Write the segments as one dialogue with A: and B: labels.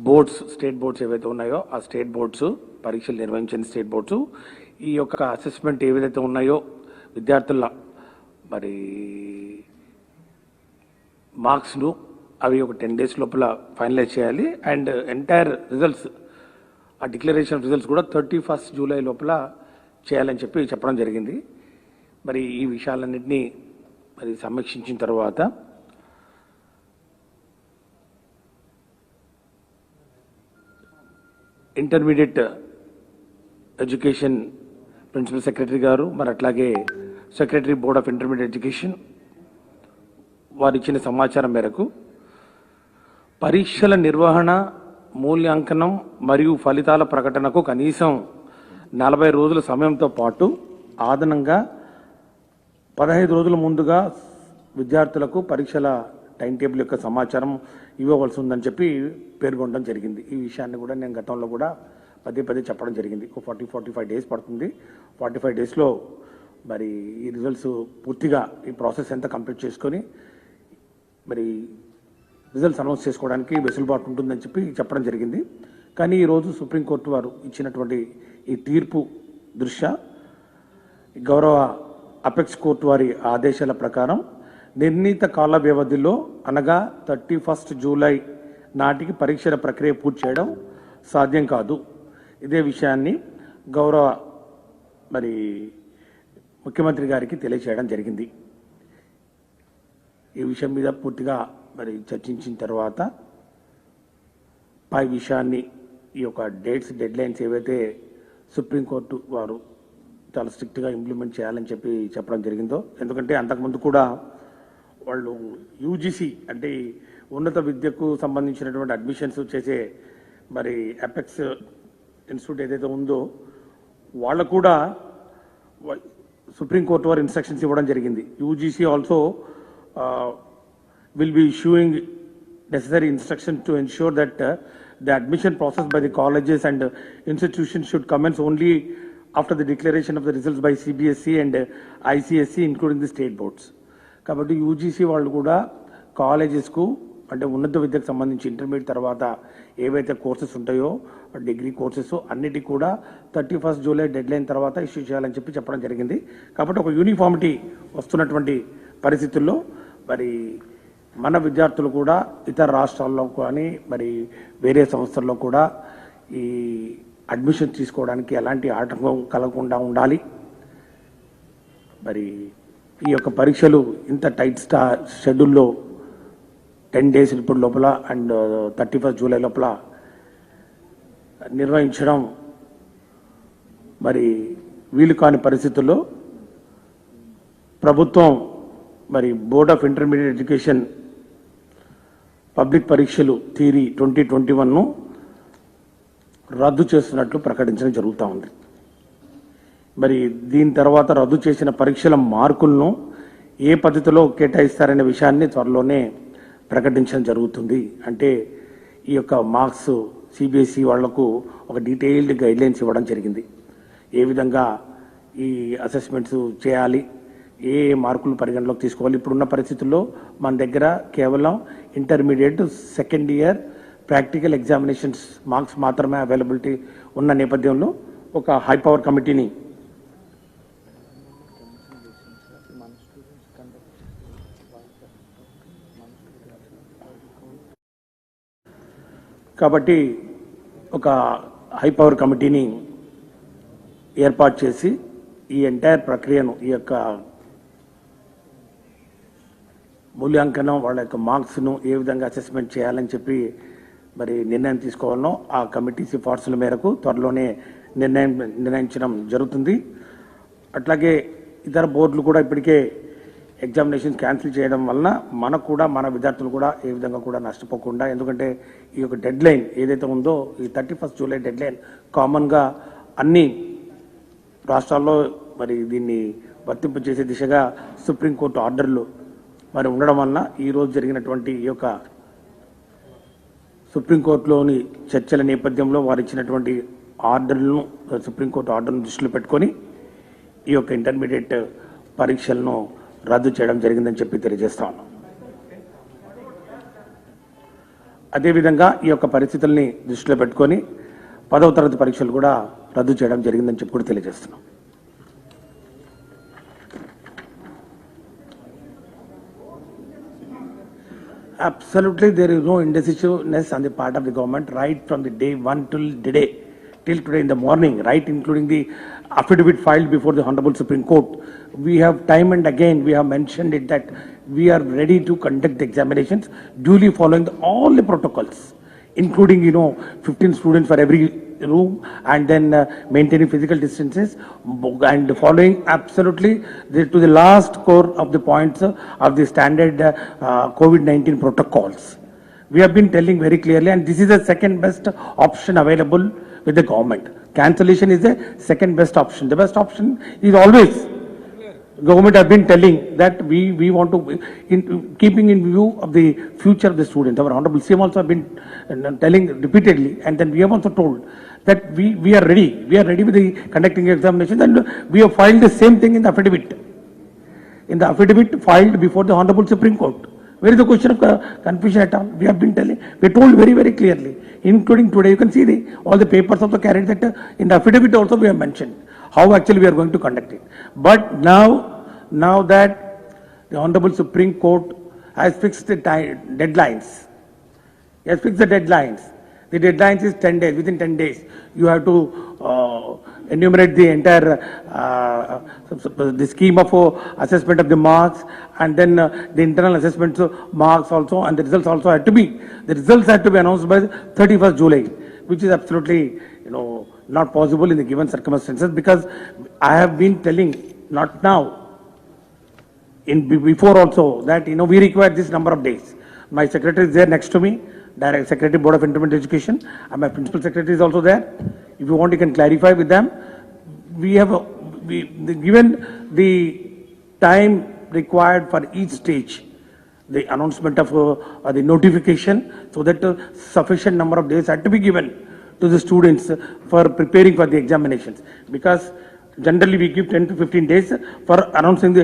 A: Boards state boards ఏవైతే ఉన్నాయో ఆ స్టేట్ బోర్డ్స్ పరీక్షలు నిర్వహించిన స్టేట్ బోర్డ్స్ ఈ యొక్క అసెస్మెంట్ ఏవైతే ఉన్నాయో విద్యార్థుల మరి మార్క్స్ను అవి ఒక 10 days లోపల ఫైనలైజ్ చేయాలి. అండ్ ఎంటైర్ రిజల్ట్స్ ఆ డిక్లరేషన్ రిజల్ట్స్ కూడా 31st July లోపల చేయాలని చెప్పడం జరిగింది. మరి ఈ విషయాలన్నింటినీ మరి సమీక్షించిన తర్వాత ఇంటర్మీడియట్ ఎడ్యుకేషన్ ప్రిన్సిపల్ సెక్రటరీ గారు మరి అట్లాగే secretary board of intermediate education వారు ఇచ్చిన సమాచారం మేరకు పరీక్షల నిర్వహణ, మూల్యాంకనం మరియు ఫలితాల ప్రకటనకు కనీసం 40 రోజుల సమయంతో పాటు అదనంగా 15 రోజుల ముందుగా విద్యార్థులకు పరీక్షల టైం టేబుల్ యొక్క సమాచారం ఇవ్వవలసి ఉందని పేర్కొనడం జరిగింది. ఈ విషయాన్ని కూడా నేను గతంలో కూడా పదే చెప్పడం జరిగింది. 45 days పడుతుంది. 45 daysలో మరి ఈ రిజల్ట్స్ పూర్తిగా ఈ ప్రాసెస్ ఎంత కంప్లీట్ చేసుకొని మరి రిజల్ట్స్ అనౌన్స్ చేసుకోవడానికి వెసులుబాటు ఉంటుందని చెప్పడం జరిగింది. కానీ ఈరోజు సుప్రీంకోర్టు వారు ఇచ్చినటువంటి ఈ తీర్పు దృష్ట్యా గౌరవ అపెక్స్ కోర్టు వారి ఆదేశాల ప్రకారం నిర్ణీత కాల వ్యవధిలో అనగా 31st July నాటికి పరీక్షల ప్రక్రియ పూర్తి చేయడం సాధ్యం కాదు. ఇదే విషయాన్ని గౌరవ మరి ముఖ్యమంత్రి గారికి తెలియచేయడం జరిగింది. ఈ విషయం మీద పూర్తిగా మరి చర్చించిన తర్వాత పై విషయాన్ని ఈ యొక్క డెడ్ లైన్స్ ఏవైతే సుప్రీంకోర్టు వారు చాలా స్ట్రిక్ట్గా ఇంప్లిమెంట్ చేయాలని చెప్పడం జరిగిందో, ఎందుకంటే అంతకుముందు కూడా వాళ్ళు యూజీసీ అంటే ఉన్నత విద్యకు సంబంధించినటువంటి అడ్మిషన్స్ చేసే మరి అపెక్స్ ఇన్స్టిట్యూట్ ఏదైతే ఉందో వాళ్ళకు కూడా సుప్రీంకోర్టు వారు ఇన్స్ట్రక్షన్స్ ఇవ్వడం జరిగింది. UGC also will be issuing necessary instructions to ensure that the admission process by the colleges and institutions should commence only after the declaration of the results by CBSE and ICSE including the state boards. కాబట్టి UGC వాళ్ళు కూడా కాలేజెస్కు అంటే ఉన్నత విద్యకు సంబంధించి intermediate తర్వాత ఏవైతే courses ఉంటాయో డిగ్రీ కోర్సెస్ అన్నిటికీ కూడా 31st July డెడ్ లైన్ తర్వాత ఇష్యూ చేయాలని చెప్పడం జరిగింది. కాబట్టి ఒక యూనిఫామిటీ వస్తున్నటువంటి పరిస్థితుల్లో మరి మన విద్యార్థులు కూడా ఇతర రాష్ట్రాల్లో కానీ మరి వేరే సంస్థల్లో కూడా ఈ అడ్మిషన్ తీసుకోవడానికి ఎలాంటి ఆటంకం కలగకుండా ఉండాలి. మరి ఈ యొక్క పరీక్షలు ఇంత టైట్ షెడ్యూల్లో 10 days ఇప్పుడు లోపల అండ్ 31st July లోపల నిర్వహించడం మరి వీలు కాని పరిస్థితుల్లో ప్రభుత్వం మరి board of intermediate education public పరీక్షలు థియరీ 2021ను రద్దు చేస్తున్నట్లు ప్రకటించడం జరుగుతూ ఉంది. మరి దీని తర్వాత రద్దు చేసిన పరీక్షల మార్కులను ఏ పద్ధతిలో కేటాయిస్తారనే విషయాన్ని త్వరలోనే ప్రకటించడం జరుగుతుంది. అంటే ఈ యొక్క మార్క్స్ సిబిఎస్ఈ వాళ్లకు ఒక డీటెయిల్డ్ గైడ్లైన్స్ ఇవ్వడం జరిగింది. ఏ విధంగా ఈ అసెస్మెంట్స్ చేయాలి, ఏ మార్కులు పరిగణలోకి తీసుకోవాలి. ఇప్పుడున్న పరిస్థితుల్లో మన దగ్గర కేవలం intermediate second year practical examinations marks మాత్రమే అవైలబిలిటీ ఉన్న నేపథ్యంలో ఒక హై పవర్ కమిటీని కాబట్టి ఒక హై పవర్ కమిటీని ఏర్పాటు చేసి ఈ ఎంటైర్ ప్రక్రియను ఈ యొక్క మూల్యాంకనం వాళ్ళ యొక్క మార్క్స్ను ఏ విధంగా అసెస్మెంట్ చేయాలని మరి నిర్ణయం తీసుకోవాలనో ఆ కమిటీ సిఫార్సుల మేరకు త్వరలోనే నిర్ణయించడం జరుగుతుంది. అట్లాగే ఇతర బోర్డులు కూడా ఇప్పటికే ఎగ్జామినేషన్ క్యాన్సిల్ చేయడం వలన మనకు కూడా మన విద్యార్థులు కూడా ఏ విధంగా కూడా నష్టపోకుండా, ఎందుకంటే ఈ యొక్క డెడ్ లైన్ ఏదైతే ఉందో ఈ 31st July డెడ్ లైన్ కామన్గా అన్ని రాష్ట్రాల్లో మరి దీన్ని వర్తింపజేసే దిశగా సుప్రీంకోర్టు ఆర్డర్లు మరి ఉండడం వలన ఈరోజు జరిగినటువంటి ఈ యొక్క సుప్రీంకోర్టులోని చర్చల నేపథ్యంలో వారు ఇచ్చినటువంటి ఆర్డర్లను సుప్రీంకోర్టు ఆర్డర్ను దృష్టిలో పెట్టుకొని ఈ యొక్క ఇంటర్మీడియట్ పరీక్షలను రద్దు చేయడం జరిగిందని తెలియజేస్తా ఉన్నాం. అదేవిధంగా ఈ యొక్క పరిస్థితుల్ని దృష్టిలో పెట్టుకొని 10వ తరగతి పరీక్షలు కూడా రద్దు చేయడం జరిగిందని చెప్పి కూడా తెలియజేస్తున్నాం. Absolutely, there is no indecisiveness on the part of the government right from the day one till today in the morning, right, including the affidavit filed before the Honorable Supreme Court. We have time and again we have mentioned it that we are ready to conduct the examinations duly following all the protocols, including 15 students for every room, and then maintaining physical distances and following absolutely to the last core of the points of the standard COVID-19 protocols. We have been telling very clearly, and this is the second best option available with the government. Cancellation is the second best option. The best option is always government have been telling that we want to, keeping in view of the future of the students. Our Honorable CM also have been telling repeatedly, and then we have also told that we are ready. We are ready with the conducting examinations, and we have filed the same thing in the affidavit. In the affidavit filed before the Honorable Supreme Court. Where is the question of confusion at all? We have been telling, we told very, very clearly, including today, you can see all the papers also carried that in the affidavit also we have mentioned how actually we are going to conduct it. But now that the Honorable Supreme Court has fixed the deadlines, the deadlines is 10 days. Within 10 days, you have to enumerate the entire the scheme of assessment of the marks, and then the internal assessment marks also, and the results also had to be announced by 31st July, which is absolutely not possible in the given circumstances, because I have been telling, not now, before also, that we require this number of days. My secretary is there next to me, Direct Secretary Board of Intermediate Education, and my principal secretary is also there. If you want, you can clarify with them. We have given the time required for each stage, the announcement of the notification, so that sufficient number of days had to be given to the students for preparing for the examinations, because generally we give 10 to 15 days for announcing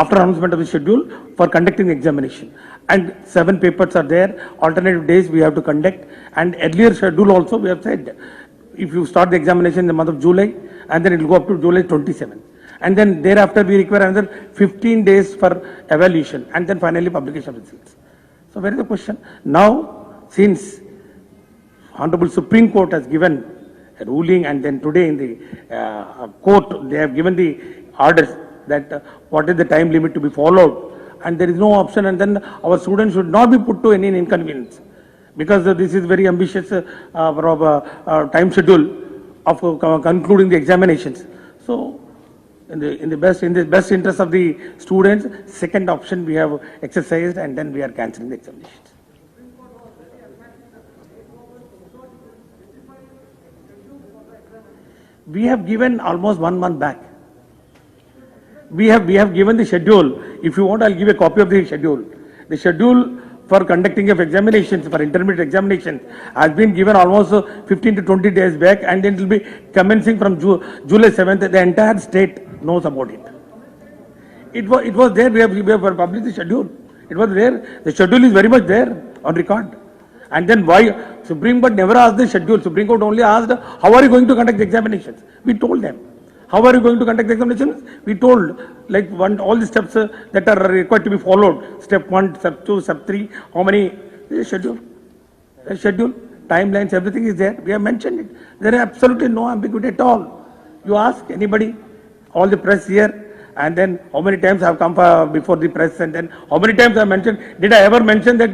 A: after announcement of the schedule for conducting the examination, and 7 papers are there, alternative days we have to conduct, and earlier schedule also we have said if you start the examination in the month of July, and then it will go up to July 27th, and then thereafter we require another 15 days for evaluation, and then finally publication of results. So where is the question? Now, since Honorable Supreme Court has given a ruling, and then today in the court they have given the orders that what is the time limit to be followed, and there is no option, and then our students should not be put to any inconvenience, because this is very ambitious time schedule of concluding the examinations. So in the best interest of the students, second option we have exercised, and then we are cancelling the examinations. We have given almost 1 month back. We have given the schedule. If you want, I'll give a copy of the schedule. The schedule for conducting of examinations, for intermediate examinations, has been given almost 15 to 20 days back, and then it will be commencing from July 7th. The entire state knows about it. It was there. We have published the schedule. It was there. The schedule is very much there on record. And then why Supreme Court never asked the schedule? Supreme Court only asked, how are you going to conduct the examinations? We told them. How are you going to conduct the examinations? We told, like all the steps that are required to be followed. Step 1, step 2, step 3, how many? The schedule, timelines, everything is there. We have mentioned it. There is absolutely no ambiguity at all. You ask anybody, all the press here, and then how many times I have come before the press, and then how many times I have mentioned, did I ever mention that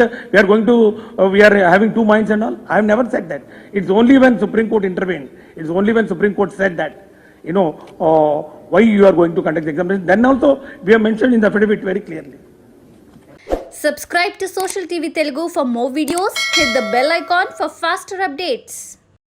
A: we are having 2 minds and all? I have never said that. It's only when Supreme Court intervened, it's only when Supreme Court said that, why you are going to conduct the examination. Then also we have mentioned in the affidavit very clearly.
B: Subscribe to Social TV Telugu for more videos. Hit the bell icon for faster updates.